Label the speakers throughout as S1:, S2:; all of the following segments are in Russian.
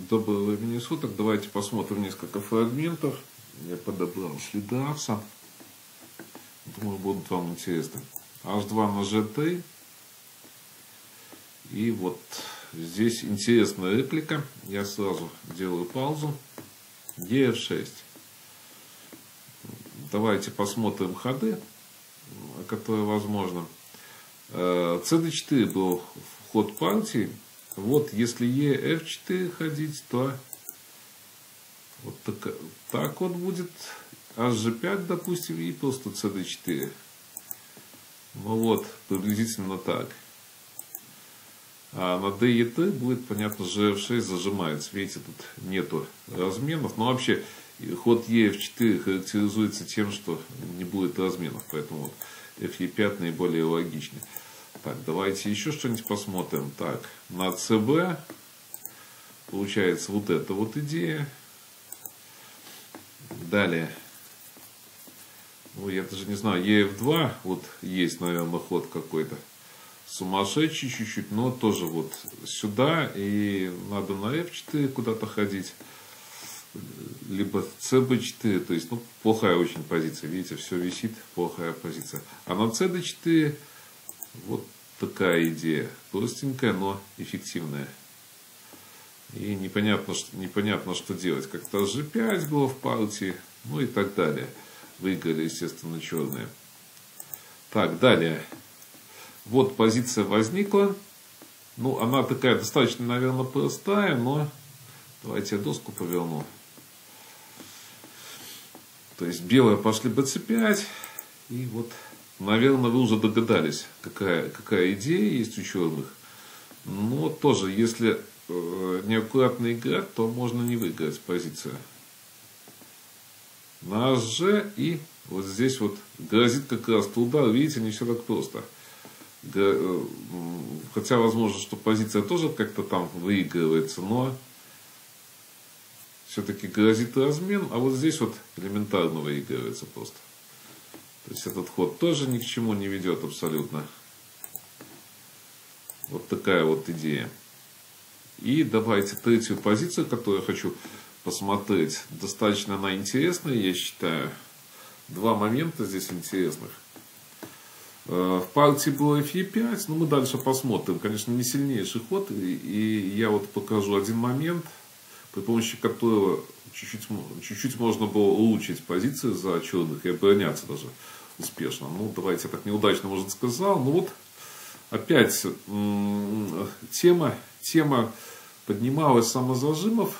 S1: Доброго времени суток. Давайте посмотрим несколько фрагментов. Я подобрал следы акса. Думаю, будут вам интересны. H2 на G3. И вот здесь интересная реплика. Я сразу делаю паузу. EF6. Давайте посмотрим ходы, которые возможны. CD4 был ход партии. Вот если EF4 ходить, то вот так вот будет HG5, допустим, и просто CD4. Ну вот, приблизительно так. А на DE3 будет, понятно, GF6 зажимается. Видите, тут нету разменов. Но вообще ход EF4 характеризуется тем, что не будет разменов. Поэтому вот FE5 наиболее логичный. Так, давайте еще что-нибудь посмотрим. Так, на CB получается вот эта вот идея. Далее. Ну, я даже не знаю, EF2, вот есть, наверное, ход какой-то. Сумасшедший чуть-чуть, но тоже вот сюда. И надо на F4 куда-то ходить. Либо CB4, то есть, ну, плохая очень позиция. Видите, все висит, плохая позиция. А на CD4 вот такая идея. Простенькая, но эффективная. И непонятно, что делать. Как-то G5 было в партии, ну и так далее. Выиграли, естественно, черные. Так, далее. Вот позиция возникла. Ну, она такая достаточно, наверное, простая, но давайте я доску поверну. То есть белые пошли BC5. И вот, наверное, вы уже догадались, какая идея есть у черных. Но тоже, если неаккуратно играть, то можно не выиграть позицию. На HG и вот здесь вот грозит как раз удар. Видите, не все так просто. Хотя возможно, что позиция тоже как-то там выигрывается, но все-таки грозит размен, а вот здесь вот элементарно выигрывается просто. То есть этот ход тоже ни к чему не ведет абсолютно. Вот такая вот идея. И давайте третью позицию, которую я хочу посмотреть. Достаточно она интересная, я считаю. Два момента здесь интересных. В партии было FE5, но мы дальше посмотрим. Конечно, не сильнейший ход. И я вот покажу один момент, при помощи которого чуть-чуть можно было улучшить позицию за черных и обороняться даже успешно. Ну, давайте я так неудачно, может, сказал. Ну вот, опять тема поднималась самозажимов.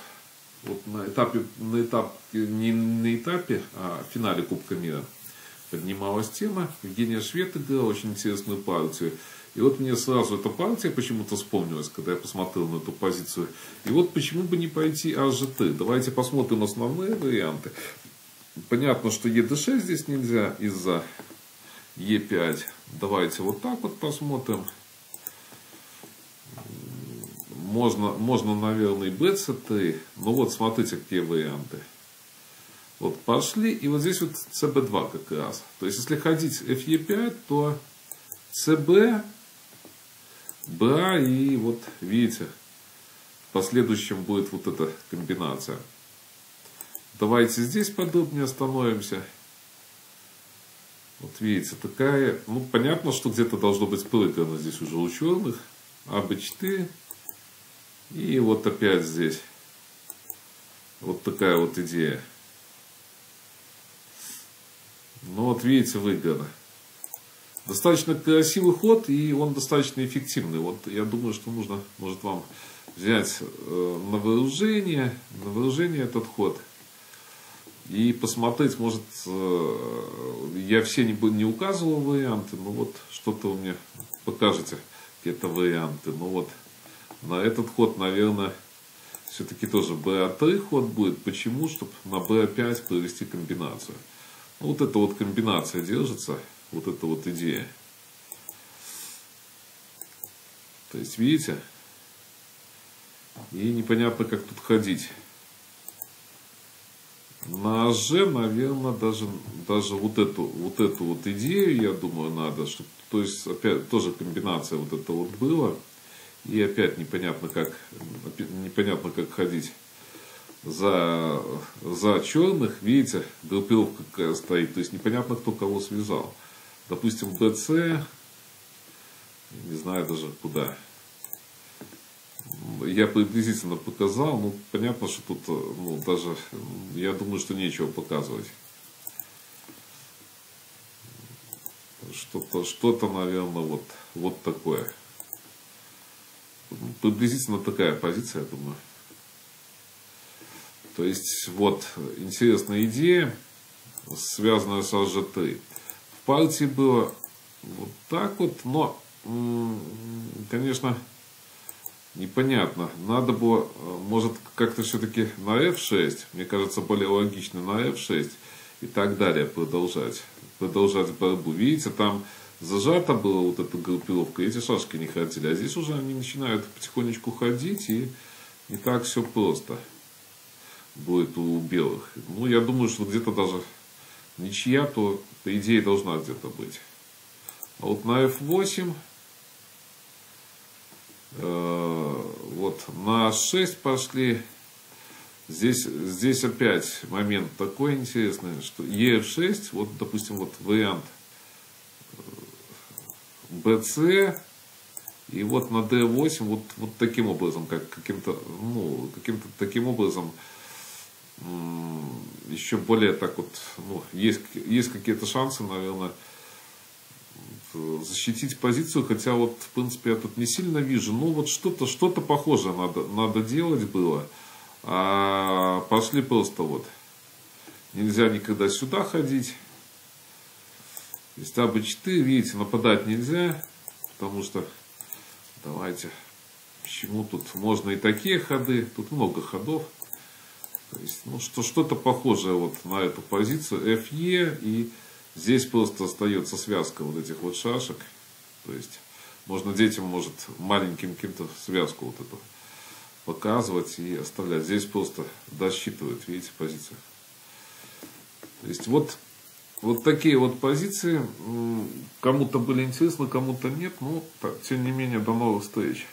S1: Вот не на этапе, а в финале Кубка мира поднималась тема. Евгения Швед играла очень интересную партию. И вот мне сразу эта партия почему-то вспомнилась, когда я посмотрел на эту позицию. И вот почему бы не пойти HG3. Давайте посмотрим основные варианты. Понятно, что ED6 здесь нельзя из-за E5. Давайте вот так вот посмотрим. Можно, наверное, и BC3. Но вот смотрите, какие варианты. Вот пошли. И вот здесь вот CB2 как раз. То есть, если ходить FE5, то CB, BA и вот видите, в последующем будет вот эта комбинация. Давайте здесь подробнее остановимся. Вот видите, такая, ну понятно, что где-то должно быть проиграно здесь уже у черных. АБ4. И вот опять здесь. Вот такая вот идея. Ну вот видите, выиграно. Достаточно красивый ход, и он достаточно эффективный. Вот я думаю, что нужно, может, вам взять на вооружение этот ход. И посмотреть, может, я все не указывал варианты, но вот что-то вы мне покажете, какие-то варианты. Ну вот, на этот ход, наверное, все-таки тоже BA3 ход будет. Почему? Чтобы на BA5 провести комбинацию. Ну, вот эта вот комбинация держится. Вот эта вот идея. То есть, видите? И непонятно, как тут ходить. На G, наверное, даже вот эту вот идею, я думаю, надо. Чтобы, то есть, опять тоже комбинация вот это вот была. И опять непонятно как ходить за черных. Видите, группировка какая стоит. То есть непонятно, кто кого связал. Допустим, BC, не знаю даже куда. Я приблизительно показал. Ну, понятно, что тут, ну, даже, я думаю, что нечего показывать. Что-то, наверное, вот такое. Приблизительно такая позиция, я думаю. То есть, вот, интересная идея, связанная с HG3. В партии было вот так вот, но, конечно, непонятно. Надо было, может, как-то все-таки на F6, мне кажется, более логично на F6 и так далее продолжать борьбу. Видите, там зажата была вот эта группировка, эти шашки не ходили, а здесь уже они начинают потихонечку ходить, и не так все просто будет у белых. Ну, я думаю, что где-то даже ничья, то по идее должна где-то быть. А вот на F8, вот на 6 пошли. Здесь опять момент такой интересный, что EF6, вот, допустим, вот вариант BC, и вот на D8 вот таким образом, каким-то таким образом, еще более так вот, ну, есть какие-то шансы, наверное, защитить позицию, хотя вот, в принципе, я тут не сильно вижу, но вот что-то похожее надо делать было, а пошли просто вот, нельзя никогда сюда ходить, есть АБ4, видите, нападать нельзя, потому что, давайте, почему тут можно и такие ходы, тут много ходов. То есть, ну, что-то похожее вот на эту позицию FE, и здесь просто остается связка вот этих вот шашек. То есть можно детям, может, маленьким каким-то связку вот эту показывать и оставлять. Здесь просто досчитывают, видите, позиции. То есть вот такие вот позиции. Кому-то были интересны, кому-то нет. Но тем не менее, до новых встреч.